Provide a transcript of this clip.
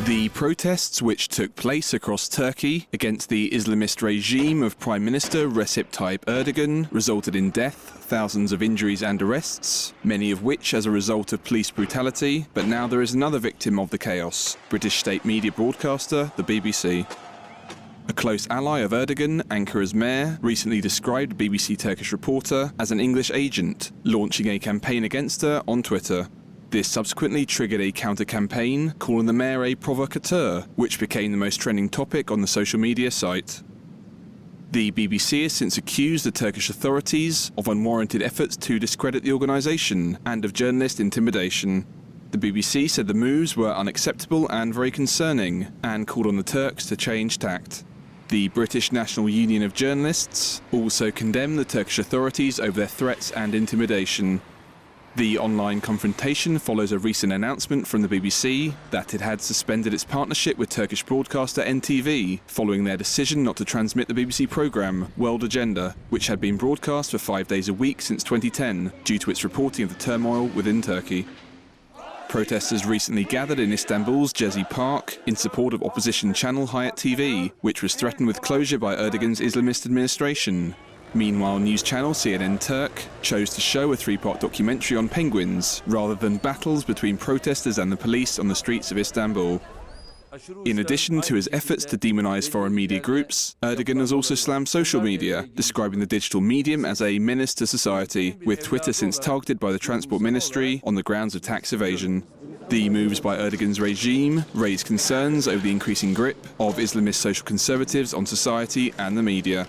The protests which took place across Turkey against the Islamist regime of Prime Minister Recep Tayyip Erdogan resulted in death, thousands of injuries and arrests, many of which as a result of police brutality, but now there is another victim of the chaos, British state media broadcaster, the BBC. A close ally of Erdogan, Ankara's mayor, recently described a BBC Turkish reporter as an English agent, launching a campaign against her on Twitter. This subsequently triggered a counter-campaign calling the mayor a provocateur, which became the most trending topic on the social media site. The BBC has since accused the Turkish authorities of unwarranted efforts to discredit the organisation and of journalist intimidation. The BBC said the moves were unacceptable and very concerning, and called on the Turks to change tact. The British National Union of Journalists also condemned the Turkish authorities over their threats and intimidation. The online confrontation follows a recent announcement from the BBC that it had suspended its partnership with Turkish broadcaster NTV following their decision not to transmit the BBC programme World Agenda, which had been broadcast for 5 days a week since 2010 due to its reporting of the turmoil within Turkey. Protesters recently gathered in Istanbul's Gezi Park in support of opposition channel Hayat TV, which was threatened with closure by Erdogan's Islamist administration. Meanwhile, news channel CNN Turk chose to show a 3-part documentary on penguins, rather than battles between protesters and the police on the streets of Istanbul. In addition to his efforts to demonize foreign media groups, Erdogan has also slammed social media, describing the digital medium as a menace to society, with Twitter since targeted by the Transport Ministry on the grounds of tax evasion. The moves by Erdogan's regime raise concerns over the increasing grip of Islamist social conservatives on society and the media.